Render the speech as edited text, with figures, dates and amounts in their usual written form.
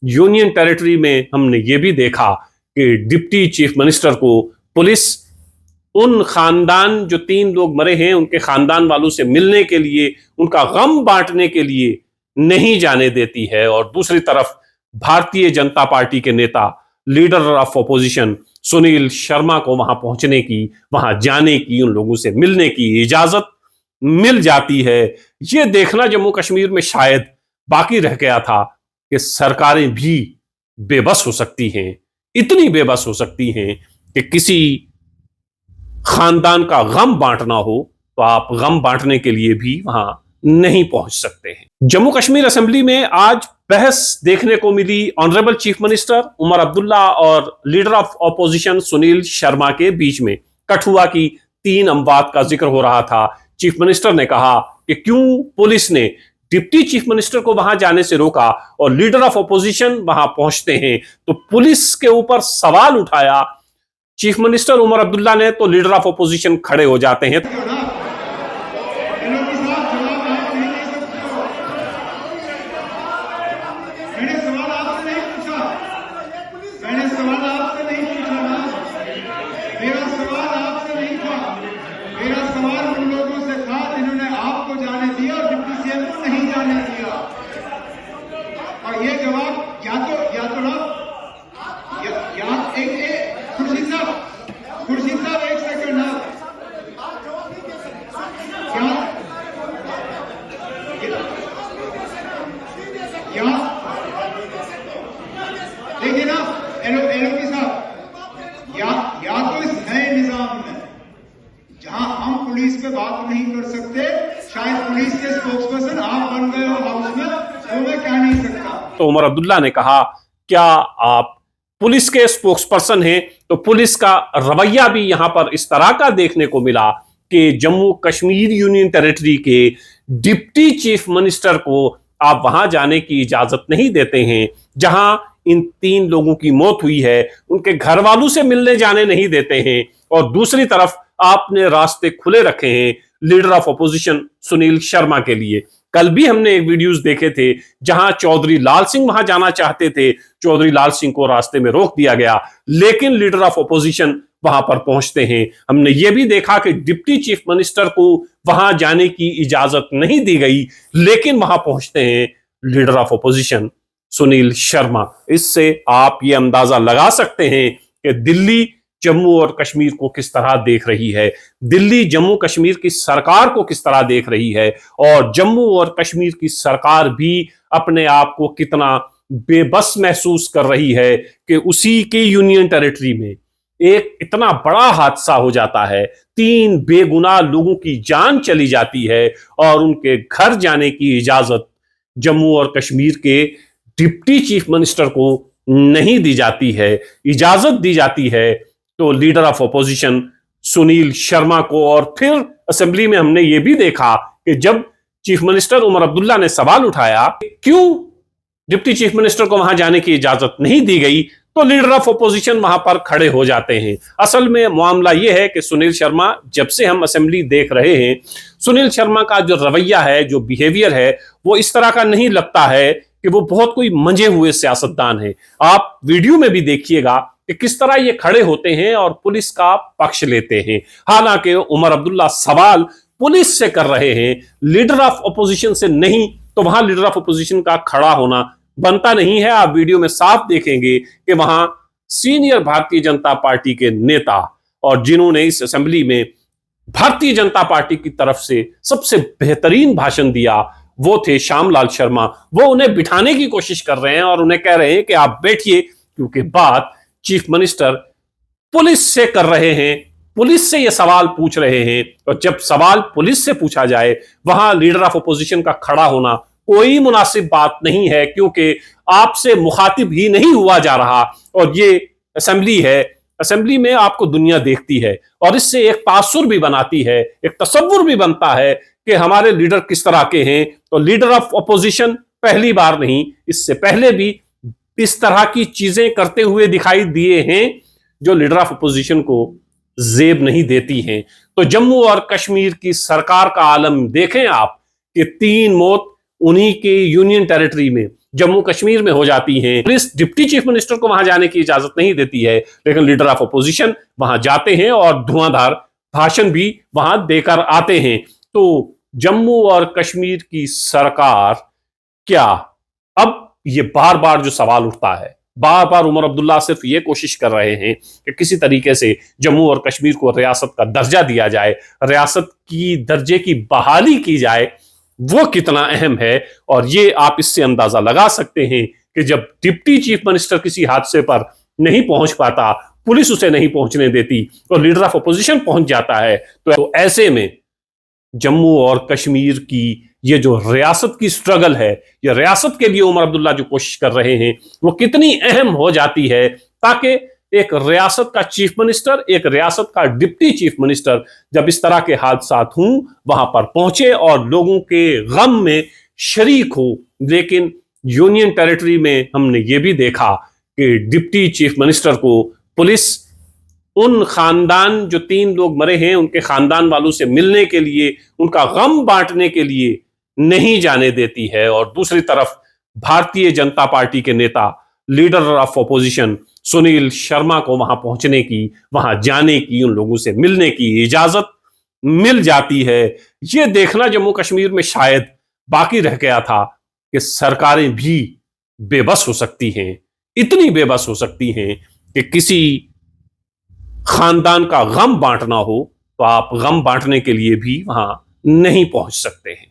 Union territory में हमने ये भी देखा कि डिप्टी चीफ मिनिस्टर को पुलिस उन खानदान जो 3 लोग मरे हैं उनके खानदान वालों से मिलने के लिए, उनका गम बांटने के लिए नहीं जाने देती है। और दूसरी तरफ भारतीय जनता पार्टी के नेता, leader of opposition Sunil Sharma को वहां पहुंचने की, वहां जाने की, उन लोगों से मिलने की इजाजत मिल जाती है। यह देखना जम्मू कश्मीर में शायद बाकी रह गया था कि सरकारें भी बेबस हो सकती हैं, इतनी बेबस हो सकती हैं कि किसी खानदान का गम बांटना हो तो आप गम बांटने के लिए भी वहां नहीं पहुंच सकते हैं। जम्मू कश्मीर असेंबली में आज बहस देखने को मिली honourable chief minister Omar Abdullah और leader of opposition Sunil Sharma के बीच में। कठुआ की 3 अमवात का जिक्र हो रहा था। चीफ मिनिस्टर ने कहा कि क्यों पुलिस ने डिप्टी चीफ मिनिस्टर को वहां जाने से रोका और लीडर ऑफ ऑपोजिशन वहां पहुंचते हैं, तो पुलिस के ऊपर सवाल उठाया चीफ मिनिस्टर उमर अब्दुल्ला ने, तो लीडर ऑफ ऑपोजिशन खड़े हो जाते हैं। ये जवाब या तो ना खुर्शीद साहब 1 सेकंड ना क्या देखिए ना एलओपी साहब, या तो इस नए निजाम में जहां हम पुलिस पे बात नहीं कर सकते, शायद पुलिस के स्पोक्सपर्सन आप बन गए हो हाउस में, तो मैं कह नहीं सकता। तो उमर अब्दुल्ला ने कहा, क्या आप पुलिस के स्पोक्सपर्सन हैं? तो पुलिस का रवैया भी यहां पर इस तरह का देखने को मिला कि जम्मू कश्मीर यूनियन टेरिटरी के डिप्टी चीफ मिनिस्टर को आप वहां जाने की इजाजत नहीं देते हैं। जहां इन 3 लोगों की मौत हुई है, उनके घर वालों से मिलने जाने नहीं देते हैं। और दूसरी तरफ आपने रास्ते खुले रखे हैं leader of opposition Sunil Sharma के लिए। कल भी हमने एक वीडियोस देखे थे जहां चौधरी लाल सिंह वहां जाना चाहते थे, चौधरी लाल सिंह को रास्ते में रोक दिया गया, लेकिन लीडर ऑफ ऑपोजिशन वहां पर पहुंचते हैं। हमने यह भी देखा कि डिप्टी चीफ मिनिस्टर को वहां जाने की इजाजत नहीं दी गई, लेकिन वहां पहुंचते हैं leader of opposition Sunil Sharma. इससे आप ये अंदाजा लगा सकते हैं कि दिल्ली जम्मू और कश्मीर को किस तरह देख रही है, दिल्ली जम्मू कश्मीर की सरकार को किस तरह देख रही है, और जम्मू और कश्मीर की सरकार भी अपने आप को कितना बेबस महसूस कर रही है कि उसी के यूनियन टेरिटरी में एक इतना बड़ा हादसा हो जाता है, 3 बेगुनाह लोगों की जान चली जाती है और उनके घर जाने की इजाजत जम्मू और कश्मीर के डिप्टी चीफ मिनिस्टर को नहीं दी जाती है। इजाजत दी जाती है तो leader of opposition Sunil Sharma को। और फिर असेंबली में हमने ये भी देखा कि जब चीफ मिनिस्टर उमर अब्दुल्ला ने सवाल उठाया क्यों डिप्टी चीफ मिनिस्टर को वहां जाने की इजाजत नहीं दी गई, तो लीडर ऑफ ऑपोजिशन वहां पर खड़े हो जाते हैं। असल में मामला यह है कि सुनील शर्मा, जब से हम असेंबली देख रहे हैं, सुनील शर्मा का जो रवैया है, जो बिहेवियर है, वो इस तरह का नहीं लगता है कि वो बहुत कोई मंजे हुए सियासतदान है। आप वीडियो में भी देखिएगा कि किस तरह ये खड़े होते हैं और पुलिस का पक्ष लेते हैं। हालांकि उमर अब्दुल्ला सवाल पुलिस से कर रहे हैं, लीडर ऑफ ऑपोजिशन से नहीं, तो वहां लीडर ऑफ ऑपोजिशन का खड़ा होना बनता नहीं है। आप वीडियो में साफ देखेंगे कि वहां सीनियर भारतीय जनता पार्टी के नेता और जिन्होंने इस असेंबली में भारतीय जनता पार्टी की तरफ से सबसे बेहतरीन भाषण दिया, वो थे श्यामलाल शर्मा। वो उन्हें बिठाने की कोशिश कर रहे हैं और उन्हें कह रहे हैं कि आप बैठिए, क्योंकि बात चीफ मिनिस्टर पुलिस से कर रहे हैं, पुलिस से ये सवाल पूछ रहे हैं। और जब सवाल पुलिस से पूछा जाए, वहां लीडर ऑफ ऑपोजिशन का खड़ा होना कोई मुनासिब बात नहीं है, क्योंकि आपसे मुखातिब ही नहीं हुआ जा रहा। और ये असेंबली है, असेंबली में आपको दुनिया देखती है और इससे एक तासुर भी बनाती है, एक तसव्वुर भी बनता है कि हमारे लीडर किस तरह के हैं। तो लीडर ऑफ ऑपोजिशन पहली बार नहीं, इससे पहले भी इस तरह की चीजें करते हुए दिखाई दिए हैं जो लीडर ऑफ अपोजिशन को जेब नहीं देती हैं। तो जम्मू और कश्मीर की सरकार का आलम देखें आप कि 3 मौत उन्हीं के यूनियन टेरिटरी में, जम्मू कश्मीर में हो जाती हैं। पुलिस डिप्टी चीफ मिनिस्टर को वहां जाने की इजाजत नहीं देती है, लेकिन लीडर ऑफ अपोजिशन वहां जाते हैं और धुआंधार भाषण भी वहां देकर आते हैं। तो जम्मू और कश्मीर की सरकार क्या, अब ये बार बार जो सवाल उठता है, बार बार उमर अब्दुल्ला सिर्फ ये कोशिश कर रहे हैं कि किसी तरीके से जम्मू और कश्मीर को रियासत का दर्जा दिया जाए, रियासत की दर्जे की बहाली की जाए, वो कितना अहम है। और ये आप इससे अंदाजा लगा सकते हैं कि जब डिप्टी चीफ मिनिस्टर किसी हादसे पर नहीं पहुंच पाता, पुलिस उसे नहीं पहुंचने देती और लीडर ऑफ अपोजिशन पहुंच जाता है, तो ऐसे में जम्मू और कश्मीर की ये जो रियासत की स्ट्रगल है, ये रियासत के लिए उमर अब्दुल्ला जो कोशिश कर रहे हैं, वो कितनी अहम हो जाती है, ताकि एक रियासत का चीफ मिनिस्टर, एक रियासत का डिप्टी चीफ मिनिस्टर जब इस तरह के हादसात हों वहां पर पहुंचे और लोगों के गम में शरीक हो। लेकिन यूनियन टेरिटरी में हमने ये भी देखा कि डिप्टी चीफ मिनिस्टर को पुलिस उन खानदान, जो 3 लोग मरे हैं, उनके खानदान वालों से मिलने के लिए, उनका गम बांटने के लिए नहीं जाने देती है। और दूसरी तरफ भारतीय जनता पार्टी के नेता, leader of opposition Sunil Sharma को वहां पहुंचने की, वहां जाने की, उन लोगों से मिलने की इजाजत मिल जाती है। यह देखना जम्मू कश्मीर में शायद बाकी रह गया था कि सरकारें भी बेबस हो सकती हैं, इतनी बेबस हो सकती हैं कि किसी खानदान का गम बांटना हो तो आप गम बांटने के लिए भी वहां नहीं पहुंच सकते हैं।